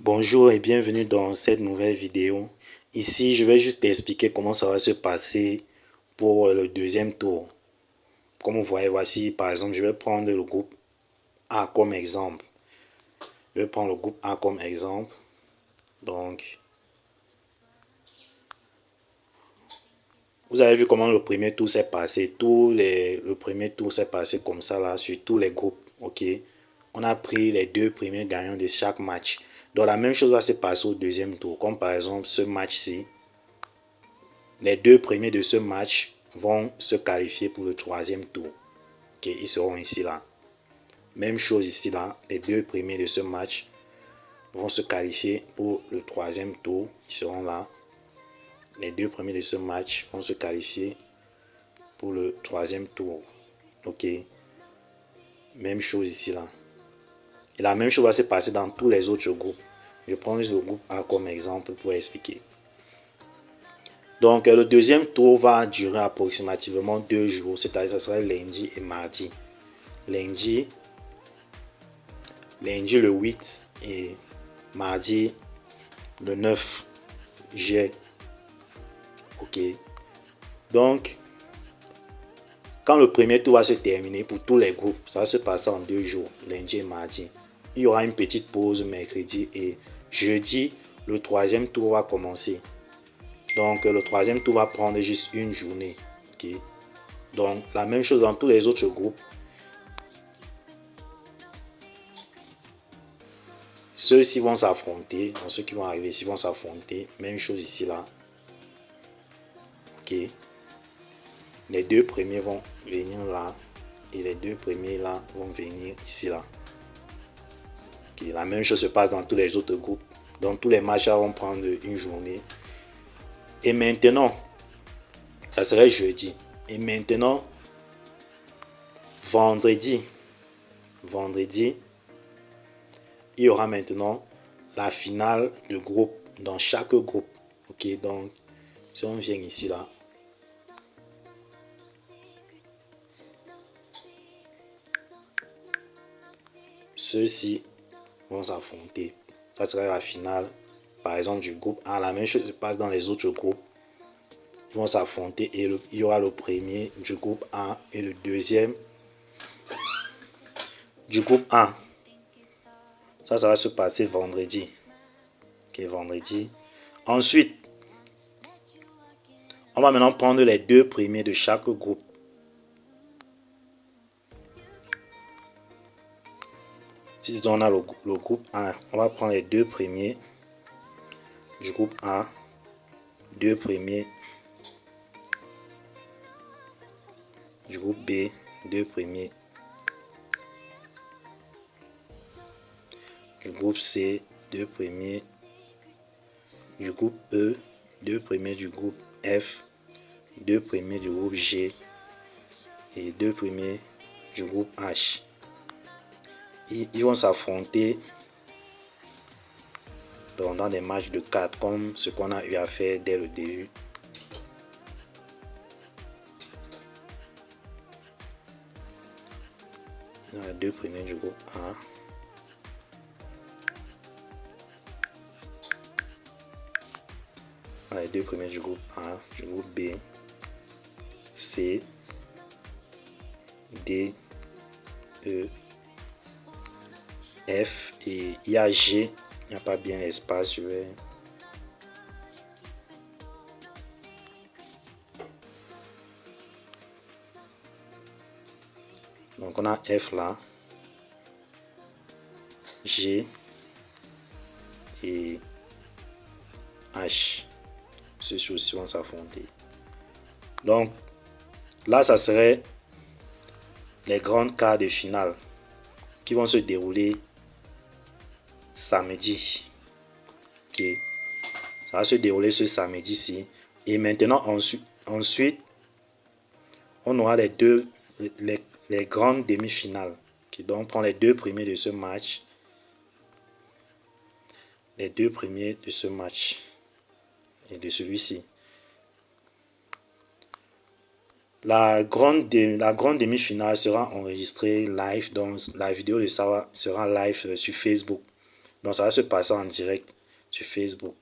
Bonjour et bienvenue dans cette nouvelle vidéo. Ici, je vais juste t'expliquer comment ça va se passer pour le deuxième tour. Comme vous voyez, voici par exemple, je vais prendre le groupe A comme exemple. Je vais prendre le groupe A comme exemple. Donc, vous avez vu comment le premier tour s'est passé. Le premier tour s'est passé comme ça là sur tous les groupes. Ok. On a pris les deux premiers gagnants de chaque match. Donc la même chose va se passer au deuxième tour. Comme par exemple ce match-ci. Les deux premiers de ce match vont se qualifier pour le troisième tour. Ok, ils seront ici là. Même chose ici là. Les deux premiers de ce match vont se qualifier pour le troisième tour. Ils seront là. Les deux premiers de ce match vont se qualifier pour le troisième tour. Ok. Même chose ici là. Et la même chose va se passer dans tous les autres groupes. Je prends juste le groupe A comme exemple pour expliquer. Donc, le deuxième tour va durer approximativement 2 jours, c'est-à-dire ça sera lundi et mardi. Lundi le 8 et mardi le 9 juillet. Ok. Donc, quand le premier tour va se terminer pour tous les groupes, ça va se passer en 2 jours, lundi et mardi. Il y aura une petite pause mercredi et jeudi, le troisième tour va commencer. Donc, le troisième tour va prendre juste une journée. Ok. Donc, la même chose dans tous les autres groupes. Ceux-ci vont s'affronter. Donc, ceux qui vont arriver ici vont s'affronter. Même chose ici, là. Ok. Les deux premiers vont venir là. Et les deux premiers là vont venir ici, là. Okay. La même chose se passe dans tous les autres groupes. Donc, tous les matchs vont prendre une journée. Et maintenant, ça serait jeudi. Et maintenant, vendredi, il y aura maintenant la finale de groupe dans chaque groupe. Ok, donc si on vient ici là, ceux-ci vont s'affronter. Ça sera la finale, par exemple du groupe A. La même chose se passe dans les autres groupes. Ils vont s'affronter et il y aura le premier du groupe A et le deuxième du groupe A. Ça va se passer vendredi. Ok, vendredi. Ensuite, on va maintenant prendre les deux premiers de chaque groupe. Si on a le groupe A, on va prendre les deux premiers du groupe A, deux premiers du groupe B, deux premiers du groupe C, deux premiers du groupe E, deux premiers du groupe F, deux premiers du groupe G et deux premiers du groupe H. Ils vont s'affronter dans des matchs de 4 comme ce qu'on a eu à faire dès le début. Les deux premiers du groupe A. Les deux premiers du groupe A, du groupe B, C, D, E, F et il y a G. Il n'y a pas bien l'espace. Je vais... Donc on a F là, G et H. Ceux-ci aussi vont s'affronter. Donc là, ça serait les grandes quarts de finale qui vont se dérouler samedi. Ok, ça va se dérouler ce samedi-ci. Et maintenant, ensuite, on aura les grandes demi-finales. Okay, donc, on prend les deux premiers de ce match. Les deux premiers de ce match et de celui-ci. La grande demi-finale sera enregistrée live, donc la vidéo de ça sera live sur Facebook. Donc ça va se passer en direct sur Facebook.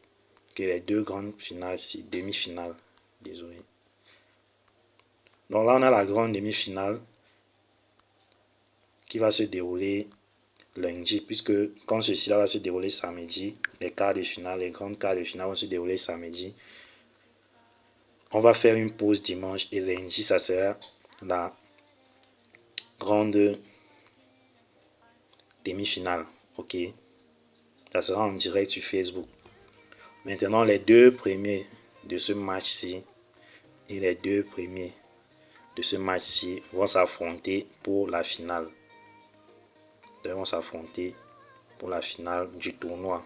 Que les deux grandes finales, demi-finales, désolé. Donc là on a la grande demi-finale qui va se dérouler lundi, puisque quand ceci là va se dérouler samedi, les quarts de finale, les grandes quarts de finale vont se dérouler samedi. On va faire une pause dimanche et lundi ça sera la grande demi-finale. Ok, ça sera en direct sur Facebook. Maintenant les deux premiers de ce match-ci et les deux premiers de ce match-ci vont s'affronter pour la finale. Ils vont s'affronter pour la finale du tournoi.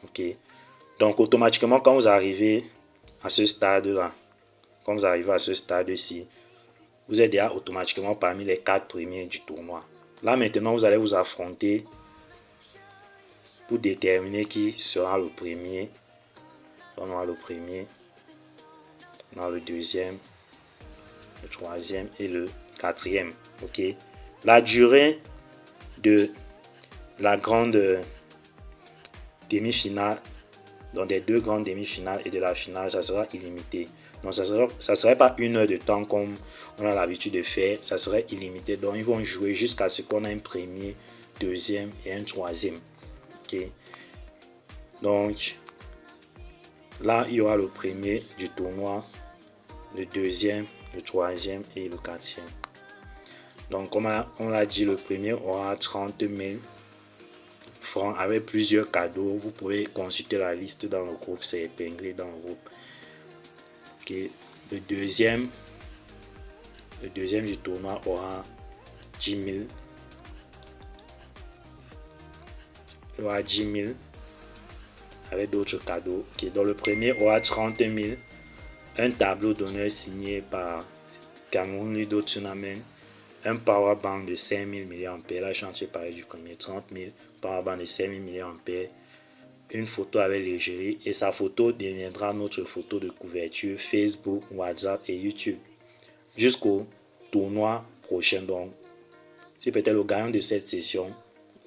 Ok, donc automatiquement quand vous arrivez à ce stade là, quand vous arrivez à ce stade-ci, vous êtes déjà automatiquement parmi les 4 premiers du tournoi. Là maintenant vous allez vous affronter pour déterminer qui sera le premier. On aura le premier, on aura le deuxième, le troisième et le quatrième. Ok, la durée de la grande demi-finale, donc des deux grandes demi-finales et de la finale, ça sera illimité. Donc ça serait pas 1 heure de temps comme on a l'habitude de faire, ça serait illimité. Donc ils vont jouer jusqu'à ce qu'on ait un premier, deuxième et un troisième. Ok, donc là il y aura le premier du tournoi, le deuxième, le troisième et le quatrième. Donc comme on l'a dit, le premier aura 30 000 francs avec plusieurs cadeaux. Vous pouvez consulter la liste dans le groupe, c'est épinglé dans le groupe. Okay. Le deuxième du tournoi aura 10 000. Il aura 10 000 avec d'autres cadeaux. Okay. Donc le premier aura 30 000. Un tableau d'honneur signé par Cameroun Ludo Tournament. Un powerbank de 5000 mAh. Là, je suis parlé du premier. 30 000. Powerbank de 5000 mAh. Une photo avec l'égérie. Et sa photo deviendra notre photo de couverture Facebook, WhatsApp et YouTube. Jusqu'au tournoi prochain. Donc, c'est peut-être le gagnant de cette session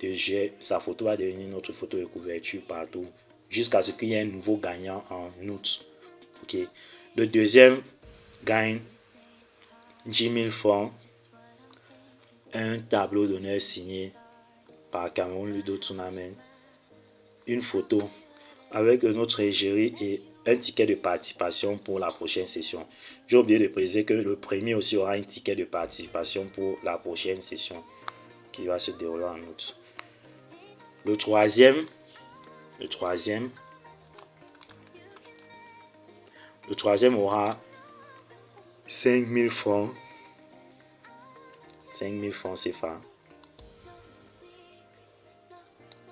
de jeu. Sa photo va devenir notre photo de couverture partout. Jusqu'à ce qu'il y ait un nouveau gagnant en août. Ok. Le deuxième gagne 10 000 francs. Un tableau d'honneur signé par Cameroun Ludo Tournament, une photo avec notre égérie et un ticket de participation pour la prochaine session. J'ai oublié de préciser que le premier aussi aura un ticket de participation pour la prochaine session qui va se dérouler en août. Le troisième aura 5 000 francs. 5 000 francs CFA.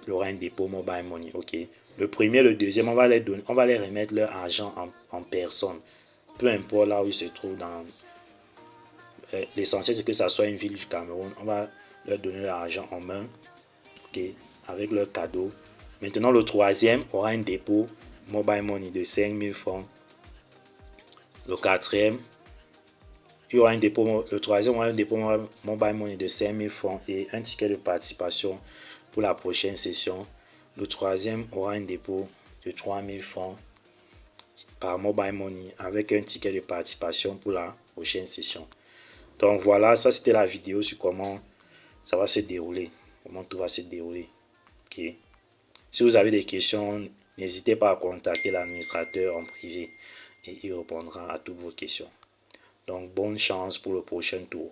Il y aura un dépôt mobile money. Ok. Le premier, le deuxième, on va les donner, on va les remettre leur argent en personne. Peu importe là où ils se trouvent dans. L'essentiel c'est que ça soit une ville du Cameroun. On va leur donner leur argent en main. Ok. Avec leur cadeau. Maintenant le troisième aura un dépôt mobile money de 5 000 francs. Le quatrième, il y aura un dépôt, le troisième aura un dépôt mobile money de 5 000 francs et un ticket de participation pour la prochaine session. Le troisième aura un dépôt de 3 000 francs par mobile money avec un ticket de participation pour la prochaine session. Donc voilà, ça c'était la vidéo sur comment ça va se dérouler, comment tout va se dérouler. Okay. Si vous avez des questions, n'hésitez pas à contacter l'administrateur en privé et il répondra à toutes vos questions. Donc bonne chance pour le prochain tour.